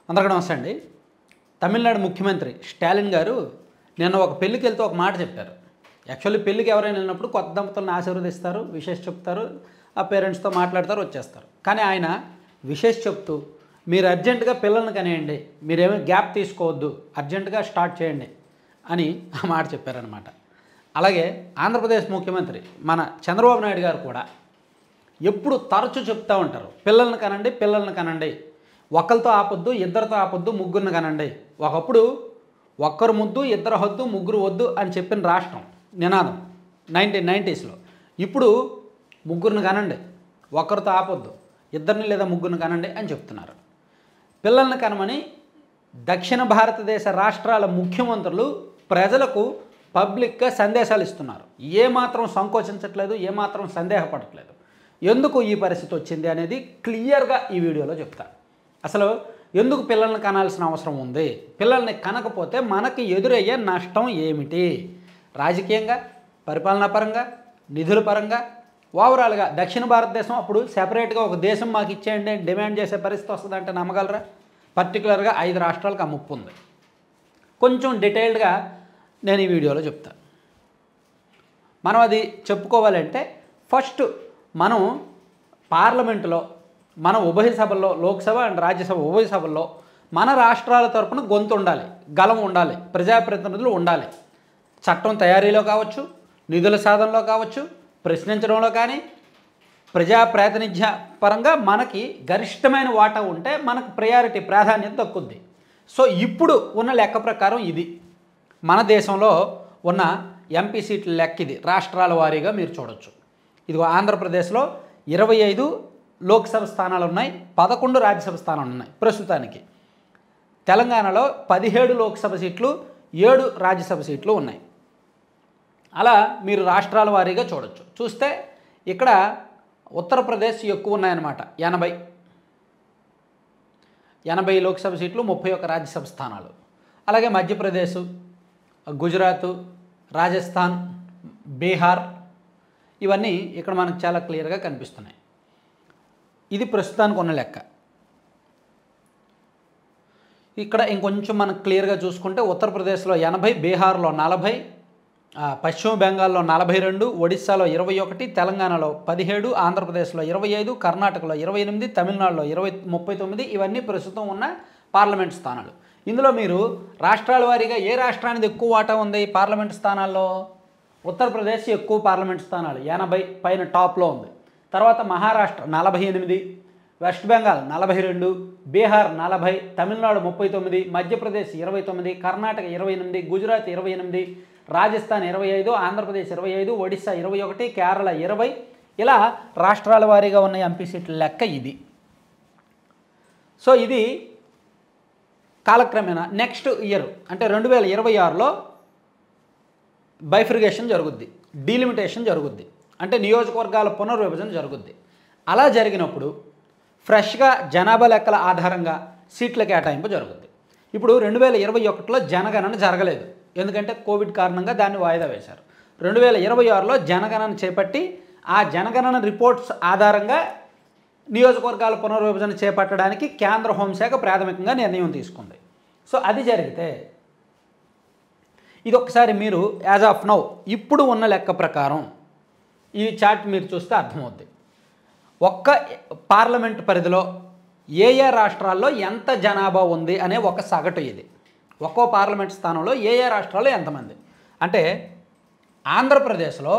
అందరికీ నమస్తే అండి. తమిళనాడు ముఖ్యమంత్రి స్టాలిన్ గారు నిన్న ఒక పెళ్ళికి వెళ్తే ఒక మాట చెప్పారు. యాక్చువల్లీ పెళ్ళికి ఎవరైనా వెళ్ళినప్పుడు కొత్త దంపతులను ఆశీర్వదిస్తారు, విషెస్ చెప్తారు, ఆ పేరెంట్స్తో మాట్లాడతారు, వచ్చేస్తారు. కానీ ఆయన విషెస్ చెప్తూ మీరు అర్జెంటుగా పిల్లల్ని కనేయండి, మీరేమీ గ్యాప్ తీసుకోవద్దు, అర్జెంటుగా స్టార్ట్ చేయండి అని ఆ మాట చెప్పారనమాట. అలాగే ఆంధ్రప్రదేశ్ ముఖ్యమంత్రి మన చంద్రబాబు నాయుడు గారు కూడా ఎప్పుడు తరచూ చెప్తూ ఉంటారు, పిల్లల్ని కనండి, పిల్లల్ని కనండి, ఒకరితో ఆపొద్దు, ఇద్దరితో ఆపొద్దు, ముగ్గురిని కనండి. ఒకప్పుడు ఒక్కరు ముద్దు, ఇద్దరు హద్దు, ముగ్గురు వద్దు అని చెప్పిన రాష్ట్రం నినాదం 1990sలో. ఇప్పుడు ముగ్గురిని కనండి, ఒకరితో ఆపొద్దు, ఇద్దరిని లేదా ముగ్గురిని కనండి అని చెప్తున్నారు. పిల్లల్ని కనమని దక్షిణ భారతదేశ రాష్ట్రాల ముఖ్యమంత్రులు ప్రజలకు పబ్లిక్గా సందేశాలు ఇస్తున్నారు. ఏమాత్రం సంకోచించట్లేదు, ఏమాత్రం సందేహపడట్లేదు. ఎందుకు ఈ పరిస్థితి వచ్చింది అనేది క్లియర్గా ఈ వీడియోలో చెప్తాను. అసలు ఎందుకు పిల్లల్ని కనాల్సిన అవసరం ఉంది, పిల్లల్ని కనకపోతే మనకి ఎదురయ్యే నష్టం ఏమిటి, రాజకీయంగా, పరిపాలనా పరంగా, నిధుల పరంగా, ఓవరాల్గా దక్షిణ భారతదేశం అప్పుడు సెపరేట్గా ఒక దేశం మాకు ఇచ్చేయండి డిమాండ్ చేసే పరిస్థితి వస్తుందంటే నమ్మగలరా? పర్టికులర్గా 5 రాష్ట్రాలకు ఆ ముప్పు ఉంది. కొంచెం డీటెయిల్డ్గా నేను ఈ వీడియోలో చెప్తాను. మనం అది చెప్పుకోవాలంటే ఫస్ట్ మనం పార్లమెంటులో, మన ఉభయ సభల్లో, లోక్సభ అండ్ రాజ్యసభ ఉభయ సభల్లో మన రాష్ట్రాల తరపున గొంతు ఉండాలి, గలం ఉండాలి, ప్రజాప్రతినిధులు ఉండాలి. చట్టం తయారీలో కావచ్చు, నిధుల సాధనలో కావచ్చు, ప్రశ్నించడంలో కానీ, ప్రజా ప్రాతినిధ్య పరంగా మనకి గరిష్టమైన వాటా ఉంటే మనకు ప్రయారిటీ, ప్రాధాన్యత దక్కుద్ది. సో ఇప్పుడు ఉన్న లెక్క ప్రకారం ఇది మన దేశంలో ఉన్న ఎంపీ సీట్ల లెక్క, ఇది రాష్ట్రాల వారీగా మీరు చూడొచ్చు. ఇదిగో ఆంధ్రప్రదేశ్లో 25 లోక్సభ స్థానాలు ఉన్నాయి, 11 రాజ్యసభ స్థానాలు ఉన్నాయి ప్రస్తుతానికి. తెలంగాణలో 17 లోక్సభ సీట్లు, 7 రాజ్యసభ సీట్లు ఉన్నాయి. అలా మీరు రాష్ట్రాల వారీగా చూడొచ్చు. చూస్తే ఇక్కడ ఉత్తరప్రదేశ్ ఎక్కువ ఉన్నాయన్నమాట, 80 లోక్సభ సీట్లు, 31 రాజ్యసభ స్థానాలు. అలాగే మధ్యప్రదేశ్, గుజరాత్, రాజస్థాన్, బీహార్, ఇవన్నీ ఇక్కడ మనకు చాలా క్లియర్గా కనిపిస్తున్నాయి. ఇది ప్రస్తుతానికి ఉన్న లెక్క. ఇక్కడ ఇంకొంచెం మనకు క్లియర్గా చూసుకుంటే ఉత్తరప్రదేశ్లో 80, బీహార్లో 40, పశ్చిమ బెంగాల్లో 42, ఒడిస్సాలో 21, తెలంగాణలో 17, ఆంధ్రప్రదేశ్లో 25, కర్ణాటకలో 28, తమిళనాడులో 39, ఇవన్నీ ప్రస్తుతం ఉన్న పార్లమెంట్ స్థానాలు. ఇందులో మీరు రాష్ట్రాల వారీగా ఏ రాష్ట్రానికి ఎక్కువ వాటా ఉంది పార్లమెంట్ స్థానాల్లో? ఉత్తరప్రదేశ్ ఎక్కువ పార్లమెంట్ స్థానాలు, 80 పైన టాప్లో ఉంది. తర్వాత మహారాష్ట్ర 48, వెస్ట్ బెంగాల్ 42, బీహార్ 40, తమిళనాడు 39, మధ్యప్రదేశ్ 29, కర్ణాటక 28, గుజరాత్ 28, రాజస్థాన్ 25, ఆంధ్రప్రదేశ్ 25, ఒడిస్సా 21, కేరళ 20, ఇలా రాష్ట్రాల వారీగా ఉన్న ఎంపీ సీట్ల లెక్క ఇది. సో ఇది కాలక్రమేణా నెక్స్ట్ ఇయర్ అంటే 2026లో బైఫర్గేషన్ జరుగుద్ది, డీలిమిటేషన్ జరుగుద్ది, అంటే నియోజకవర్గాల పునర్విభజన జరుగుద్ది. అలా జరిగినప్పుడు ఫ్రెష్గా జనాభా లెక్కల ఆధారంగా సీట్ల కేటాయింపు జరుగుద్ది. ఇప్పుడు 2021లో జనగణన జరగలేదు, ఎందుకంటే కోవిడ్ కారణంగా దాన్ని వాయిదా వేశారు. 2026లో జనగణన చేపట్టి ఆ జనగణన రిపోర్ట్స్ ఆధారంగా నియోజకవర్గాల పునర్విభజన చేపట్టడానికి కేంద్ర హోంశాఖ ప్రాథమికంగా నిర్ణయం తీసుకుంది. సో అది జరిగితే ఇది ఒకసారి మీరు యాజ్ ఆఫ్ నౌ ఇప్పుడు ఉన్న లెక్క ప్రకారం ఈ చార్ట్ మీరు చూస్తే అర్థమవుద్ది. ఒక్క పార్లమెంట్ పరిధిలో ఏ ఏ రాష్ట్రాల్లో ఎంత జనాభా ఉంది అనే ఒక సగటు ఇది. ఒక్కో పార్లమెంట్ స్థానంలో ఏ ఏ రాష్ట్రాల్లో ఎంతమంది అంటే, ఆంధ్రప్రదేశ్లో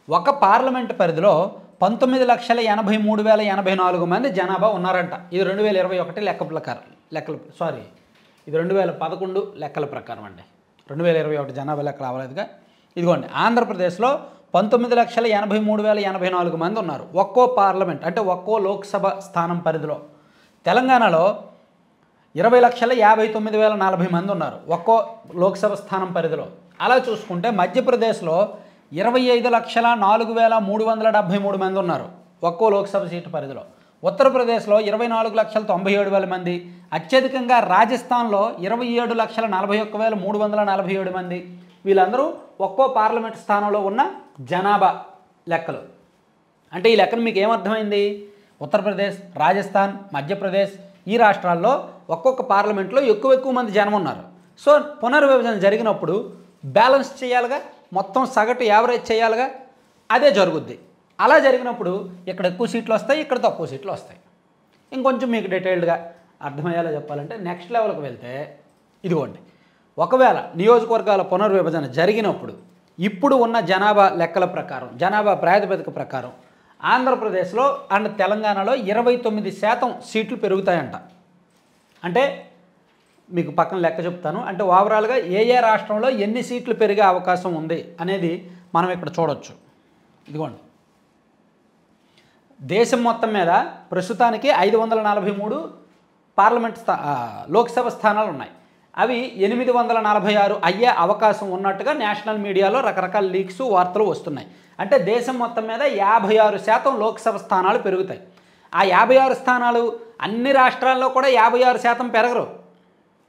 ఒక పార్లమెంట్ పరిధిలో 19,83,084 మంది జనాభా ఉన్నారంట. ఇది 2021 ఇది 2011 లెక్కల ప్రకారం అండి. 2021 జనాభా లెక్కలు అవ్వలేదుగా. ఇదిగోండి, ఆంధ్రప్రదేశ్లో 19,83,084 మంది ఉన్నారు ఒక్కో పార్లమెంట్ అంటే ఒక్కో లోక్సభ స్థానం పరిధిలో. తెలంగాణలో 20,59,040 మంది ఉన్నారు ఒక్కో లోక్సభ స్థానం పరిధిలో. అలా చూసుకుంటే మధ్యప్రదేశ్లో 25,04,373 మంది ఉన్నారు ఒక్కో లోక్సభ సీటు పరిధిలో. ఉత్తరప్రదేశ్లో 24,97,000 మంది. అత్యధికంగా రాజస్థాన్లో 27,41,347 మంది. వీళ్ళందరూ ఒక్కో పార్లమెంట్ స్థానంలో ఉన్న జనాభా లెక్కలు. అంటే ఈ లెక్కను మీకు ఏమర్థమైంది? ఉత్తరప్రదేశ్, రాజస్థాన్, మధ్యప్రదేశ్ ఈ రాష్ట్రాల్లో ఒక్కొక్క పార్లమెంట్లో ఎక్కువ మంది జనం ఉన్నారు. సో పునర్విభజన జరిగినప్పుడు బ్యాలెన్స్ చేయాలిగా, మొత్తం సగటు యావరేజ్ చేయాలిగా, అదే జరుగుద్ది. అలా జరిగినప్పుడు ఇక్కడ ఎక్కువ సీట్లు వస్తాయి, ఇక్కడ తక్కువ సీట్లు వస్తాయి. ఇంకొంచెం మీకు డీటెయిల్డ్గా అర్థమయ్యేలా చెప్పాలంటే నెక్స్ట్ లెవెల్కి వెళ్తే ఇదిగోండి, ఒకవేళ నియోజకవర్గాల పునర్విభజన జరిగినప్పుడు ఇప్పుడు ఉన్న జనాభా లెక్కల ప్రకారం, జనాభా ప్రాతిపదిక ప్రకారం ఆంధ్రప్రదేశ్లో అండ్ తెలంగాణలో 29% సీట్లు పెరుగుతాయంట. అంటే మీకు పక్కన లెక్క చెప్తాను. అంటే ఓవరాల్గా ఏ రాష్ట్రంలో ఎన్ని సీట్లు పెరిగే అవకాశం ఉంది అనేది మనం ఇక్కడ చూడవచ్చు. ఇదిగోండి, దేశం మొత్తం మీద ప్రస్తుతానికి 543 పార్లమెంట్ లోక్సభ స్థానాలు ఉన్నాయి. అవి 846 అయ్యే అవకాశం ఉన్నట్టుగా నేషనల్ మీడియాలో రకరకాల లీక్స్ వార్తలు వస్తున్నాయి. అంటే దేశం మొత్తం మీద 56% లోక్సభ స్థానాలు పెరుగుతాయి. ఆ 56 స్థానాలు అన్ని రాష్ట్రాల్లో కూడా 56%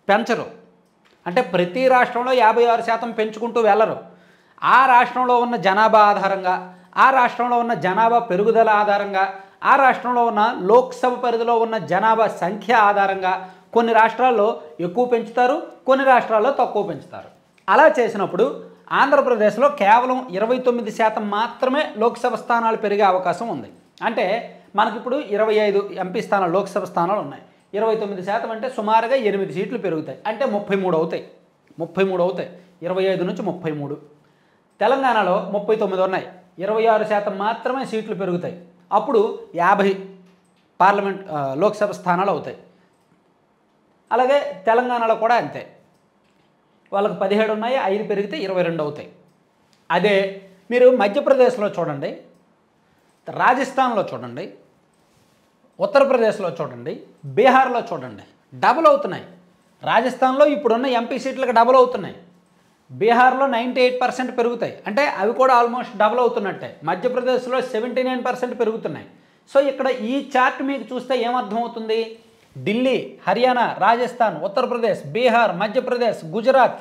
పెంచరు. అంటే ప్రతి రాష్ట్రంలో 56% పెంచుకుంటూ వెళ్ళరు. ఆ రాష్ట్రంలో ఉన్న జనాభా ఆధారంగా, ఆ రాష్ట్రంలో ఉన్న జనాభా పెరుగుదల ఆధారంగా, ఆ రాష్ట్రంలో ఉన్న లోక్సభ పరిధిలో ఉన్న జనాభా సంఖ్య ఆధారంగా కొన్ని రాష్ట్రాల్లో ఎక్కువ పెంచుతారు, కొన్ని రాష్ట్రాల్లో తక్కువ పెంచుతారు. అలా చేసినప్పుడు ఆంధ్రప్రదేశ్లో కేవలం 29% మాత్రమే లోక్సభ స్థానాలు పెరిగే అవకాశం ఉంది. అంటే మనకిప్పుడు 25 ఎంపీ స్థానాలు, లోక్సభ స్థానాలు ఉన్నాయి. 29% అంటే సుమారుగా 8 సీట్లు పెరుగుతాయి. అంటే 33 అవుతాయి. 33 అవుతాయి. 25 నుంచి 33. తెలంగాణలో 39 ఉన్నాయి. 26% మాత్రమే సీట్లు పెరుగుతాయి. అప్పుడు 50 పార్లమెంట్ లోక్సభ స్థానాలు అవుతాయి. అలాగే తెలంగాణలో కూడా అంతే. వాళ్ళకి 17 ఉన్నాయి, 5 పెరిగితే 22 అవుతాయి. అదే మీరు మధ్యప్రదేశ్లో చూడండి, రాజస్థాన్లో చూడండి, ఉత్తరప్రదేశ్లో చూడండి, బీహార్లో చూడండి, డబుల్ అవుతున్నాయి. రాజస్థాన్లో ఇప్పుడున్న ఎంపీ సీట్లకు డబుల్ అవుతున్నాయి. బీహార్లో 98% పెరుగుతాయి. అంటే అవి కూడా ఆల్మోస్ట్ డబుల్ అవుతున్నట్టే. మధ్యప్రదేశ్లో 79% పెరుగుతున్నాయి. సో ఇక్కడ ఈ చార్ట్ మీకు చూస్తే ఏమర్థమవుతుంది? ఢిల్లీ, హర్యానా, రాజస్థాన్, ఉత్తరప్రదేశ్, బీహార్, మధ్యప్రదేశ్, గుజరాత్,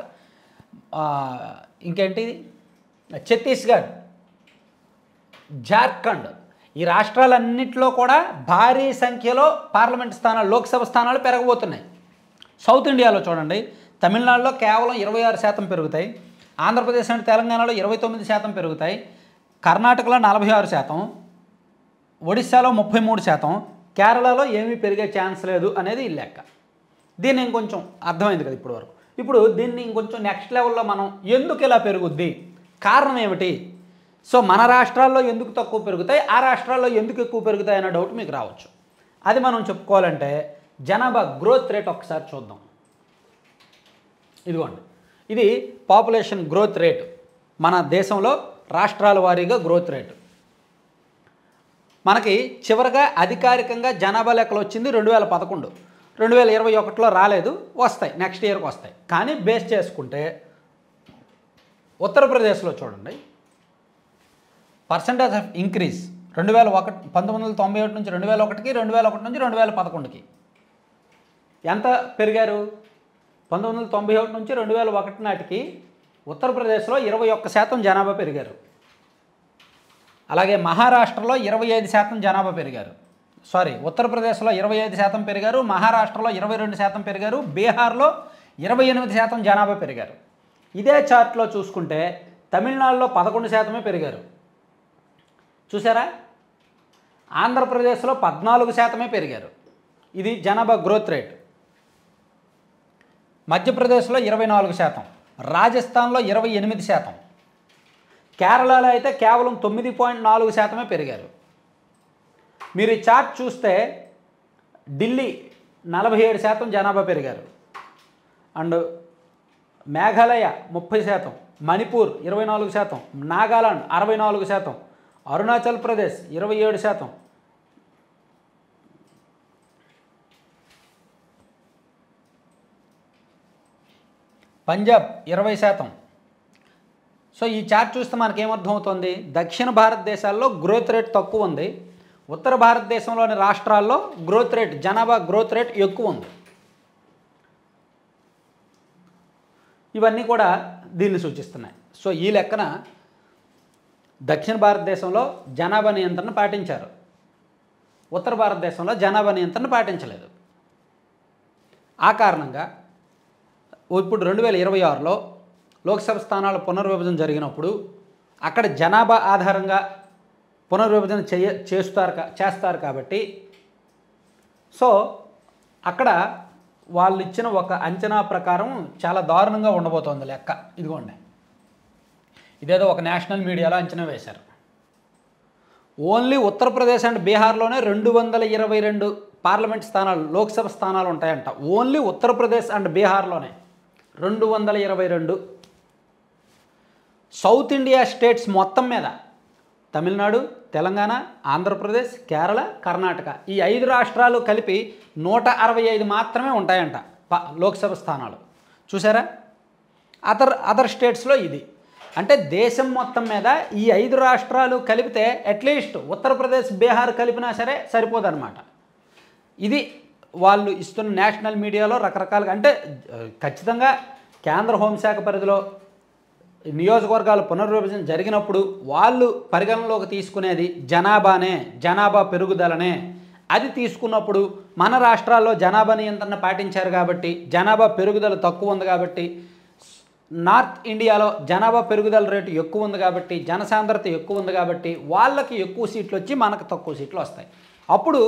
ఇంకేంటి ఛత్తీస్గఢ్, జార్ఖండ్, ఈ రాష్ట్రాలన్నింటిలో కూడా భారీ సంఖ్యలో పార్లమెంట్ స్థానాలు, లోక్సభ స్థానాలు పెరగబోతున్నాయి. సౌత్ ఇండియాలో చూడండి, తమిళనాడులో కేవలం 26% పెరుగుతాయి. ఆంధ్రప్రదేశ్ అండ్ తెలంగాణలో 29% పెరుగుతాయి. కర్ణాటకలో 46%, ఒడిశాలో 33%, కేరళలో ఏమీ పెరిగే ఛాన్స్ లేదు అనేది ఈ లెక్క. దీన్ని ఇంకొంచెం అర్థమైంది కదా ఇప్పుడు వరకు. ఇప్పుడు దీన్ని ఇంకొంచెం నెక్స్ట్ లెవెల్లో మనం ఎందుకు ఇలా పెరుగుద్ది, కారణం ఏమిటి, సో మన రాష్ట్రాల్లో ఎందుకు తక్కువ పెరుగుతాయి, ఆ రాష్ట్రాల్లో ఎందుకు ఎక్కువ పెరుగుతాయి అనే డౌట్ మీకు రావచ్చు. అది మనం చెప్పుకోవాలంటే జనాభా గ్రోత్ రేట్ ఒకసారి చూద్దాం. ఇదిగోండి, ఇది పాపులేషన్ గ్రోత్ రేటు, మన దేశంలో రాష్ట్రాల వారీగా గ్రోత్ రేటు. మనకి చివరగా అధికారికంగా జనాభా లెక్కలు వచ్చింది 2011. 2021లో రాలేదు, వస్తాయి, నెక్స్ట్ ఇయర్కి వస్తాయి. కానీ బేస్ చేసుకుంటే ఉత్తరప్రదేశ్లో చూడండి, పర్సంటేజ్ ఆఫ్ ఇంక్రీజ్ 1991 నుంచి 2001కి, 2001 నుంచి 2011కి ఎంత పెరిగారు? 1991 నుంచి 2001 నాటికి ఉత్తరప్రదేశ్లో 21% జనాభా పెరిగారు. అలాగే మహారాష్ట్రలో 25% జనాభా పెరిగారు. ఉత్తరప్రదేశ్లో 25% పెరిగారు, మహారాష్ట్రలో 22% పెరిగారు, బీహార్లో 28% జనాభా పెరిగారు. ఇదే చార్ట్లో చూసుకుంటే తమిళనాడులో 11% పెరిగారు. చూసారా? ఆంధ్రప్రదేశ్లో 14% పెరిగారు. ఇది జనాభా గ్రోత్ రేట్. మధ్యప్రదేశ్లో 24%, రాజస్థాన్లో 28%, కేరళలో అయితే కేవలం 9.4% పెరిగారు. మీరు ఈ చార్ట్ చూస్తే ఢిల్లీ 47% జనాభా పెరిగారు, అండ్ మేఘాలయ 30%, మణిపూర్ 24%, నాగాలాండ్ 64%, అరుణాచల్ ప్రదేశ్ 27%, పంజాబ్ 20%. సో ఈ చార్ట్ చూస్తే మనకేమర్థమవుతుంది? దక్షిణ భారతదేశాల్లో గ్రోత్ రేట్ తక్కువ ఉంది, ఉత్తర భారతదేశంలోని రాష్ట్రాల్లో గ్రోత్ రేట్, జనాభా గ్రోత్ రేట్ ఎక్కువ ఉంది. ఇవన్నీ కూడా దీన్ని సూచిస్తున్నాయి. సో ఈ లెక్కన దక్షిణ భారతదేశంలో జనాభా నియంత్రణ పాటించారు, ఉత్తర భారతదేశంలో జనాభా నియంత్రణ పాటించలేదు. ఆ కారణంగా ఇప్పుడు 2026లో లోక్సభ స్థానాల పునర్విభజన జరిగినప్పుడు అక్కడ జనాభా ఆధారంగా పునర్విభజన చేస్తారు కాబట్టి సో అక్కడ వాళ్ళు ఇచ్చిన ఒక అంచనా ప్రకారం చాలా దారుణంగా ఉండబోతోంది లెక్క. ఇదిగోండి, ఇదేదో ఒక నేషనల్ మీడియాలో అంచనా వేశారు. ఓన్లీ ఉత్తరప్రదేశ్ అండ్ బీహార్లోనే 222 పార్లమెంట్ స్థానాలు, లోక్సభ స్థానాలు ఉంటాయంట. ఓన్లీ ఉత్తరప్రదేశ్ అండ్ బీహార్లోనే 222. సౌత్ ఇండియా స్టేట్స్ మొత్తం మీద తమిళనాడు, తెలంగాణ, ఆంధ్రప్రదేశ్, కేరళ, కర్ణాటక ఈ 5 రాష్ట్రాలు కలిపి 165 మాత్రమే ఉంటాయంట లోక్సభ స్థానాలు. చూసారా? అదర్ స్టేట్స్లో ఇది. అంటే దేశం మొత్తం మీద ఈ 5 రాష్ట్రాలు కలిపితే అట్లీస్ట్ ఉత్తరప్రదేశ్, బీహార్ కలిపినా సరే సరిపోదన్నమాట. ఇది వాళ్ళు ఇస్తున్న నేషనల్ మీడియాలో రకరకాలుగా. అంటే ఖచ్చితంగా కేంద్ర హోంశాఖ పరిధిలో నియోజకవర్గాల పునర్విభజన జరిగినప్పుడు వాళ్ళు పరిగణనలోకి తీసుకునేది జనాభా పెరుగుదలనే. అది తీసుకున్నప్పుడు మన రాష్ట్రాల్లో జనాభా నియంత్రణ పాటించారు కాబట్టి, జనాభా పెరుగుదల తక్కువ ఉంది కాబట్టి, నార్త్ ఇండియాలో జనాభా పెరుగుదల రేటు ఎక్కువ ఉంది కాబట్టి, జనసాంద్రత ఎక్కువ ఉంది కాబట్టి వాళ్ళకి ఎక్కువ సీట్లు వచ్చి మనకు తక్కువ సీట్లు వస్తాయి. అప్పుడు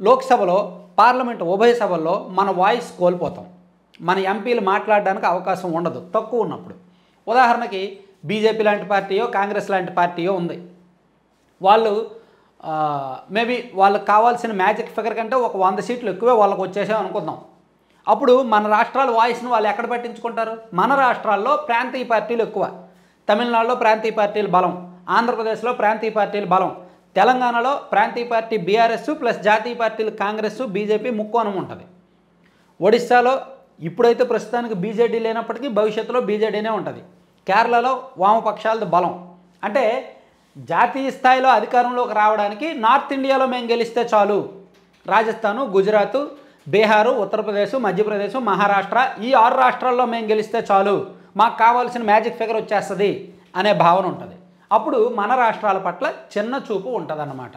లోక్సభలో, పార్లమెంట్ ఉభయ సభల్లో మన వాయిస్ కోల్పోతాం. మన ఎంపీలు మాట్లాడడానికి అవకాశం ఉండదు తక్కువ ఉన్నప్పుడు. ఉదాహరణకి బీజేపీ లాంటి పార్టీయో, కాంగ్రెస్ లాంటి పార్టీయో ఉంది. వాళ్ళు మేబీ వాళ్ళకి కావాల్సిన మ్యాజిక్ ఫిగర్ కంటే ఒక 100 సీట్లు ఎక్కువే వాళ్ళకి వచ్చేసాం అనుకుందాం. అప్పుడు మన రాష్ట్రాల వాయిస్ను వాళ్ళు ఎక్కడ పట్టించుకుంటారు? మన రాష్ట్రాల్లో ప్రాంతీయ పార్టీలు ఎక్కువ. తమిళనాడులో ప్రాంతీయ పార్టీల బలం, ఆంధ్రప్రదేశ్లో ప్రాంతీయ పార్టీల బలం, తెలంగాణలో ప్రాంతీయ పార్టీ బీఆర్ఎస్ ప్లస్ జాతీయ పార్టీలు కాంగ్రెస్, బీజేపీ ముక్కోణం ఉంటుంది. ఒడిశాలో ఇప్పుడైతే ప్రస్తుతానికి బీజేడీ లేనప్పటికీ భవిష్యత్తులో బీజేడీనే ఉంటుంది. కేరళలో వామపక్షాలది బలం. అంటే జాతీయ స్థాయిలో అధికారంలోకి రావడానికి నార్త్ ఇండియాలో మేము గెలిస్తే చాలు, రాజస్థాను, గుజరాత్, బీహారు, ఉత్తరప్రదేశ్, మధ్యప్రదేశ్, మహారాష్ట్ర ఈ 6 రాష్ట్రాల్లో మేము గెలిస్తే చాలు, మాకు కావాల్సిన మ్యాజిక్ ఫిగర్ వచ్చేస్తుంది అనే భావన ఉంటుంది. అప్పుడు మన రాష్ట్రాల పట్ల చిన్న చూపు ఉంటుందన్నమాట.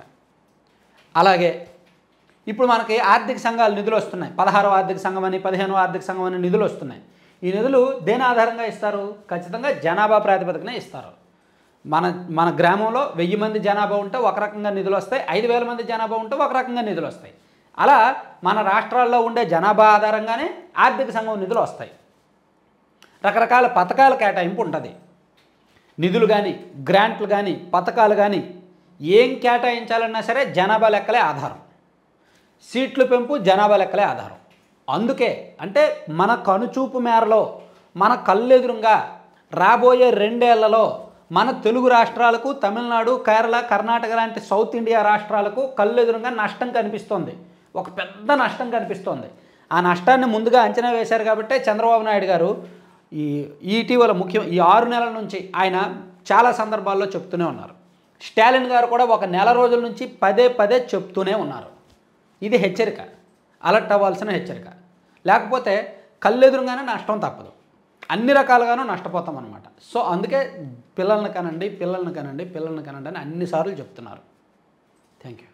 అలాగే ఇప్పుడు మనకి ఆర్థిక సంఘాలు నిధులు వస్తున్నాయి. 16వ ఆర్థిక సంఘం అని, 15వ ఆర్థిక సంఘం అని నిధులు వస్తున్నాయి. ఈ నిధులు దేని ఆధారంగా ఇస్తారు? ఖచ్చితంగా జనాభా ప్రాతిపదికనే ఇస్తారు. మన గ్రామంలో 1000 మంది జనాభా ఉంటే ఒక రకంగా నిధులు వస్తాయి, 5000 మంది జనాభా ఉంటే ఒక రకంగా నిధులు వస్తాయి. అలా మన రాష్ట్రాల్లో ఉండే జనాభా ఆధారంగానే ఆర్థిక సంఘం నిధులు వస్తాయి. రకరకాల పథకాల కేటాయింపు ఉంటుంది. నిధులు కానీ, గ్రాంట్లు కానీ, పథకాలు కానీ ఏం కేటాయించాలన్నా సరే జనాభా లెక్కలే ఆధారం. సీట్లు పెంపు జనాభా లెక్కలే ఆధారం. అందుకే అంటే మన కనుచూపు మేరలో, మన కళ్ళెదురుగా రాబోయే 2 ఏళ్లలో మన తెలుగు రాష్ట్రాలకు, తమిళనాడు, కేరళ, కర్ణాటక లాంటి సౌత్ ఇండియా రాష్ట్రాలకు కళ్ళెదురుగా నష్టం కనిపిస్తోంది. ఒక పెద్ద నష్టం కనిపిస్తోంది. ఆ నష్టాన్ని ముందుగా అంచనా వేశారు కాబట్టే చంద్రబాబు నాయుడు గారు ఇటీవల ఈ 6 నెలల నుంచి ఆయన చాలా సందర్భాల్లో చెప్తూనే ఉన్నారు. స్టాలిన్ గారు కూడా ఒక నెల రోజుల నుంచి పదే చెప్తూనే ఉన్నారు. ఇది హెచ్చరిక, అలర్ట్ అవ్వాల్సిన హెచ్చరిక. లేకపోతే కళ్ళెదురుగానే నష్టం తప్పదు, అన్ని రకాలుగానూ నష్టపోతాం అన్నమాట. సో అందుకే పిల్లల్ని కనండి అని అన్నిసార్లు చెప్తున్నారు. Thank you.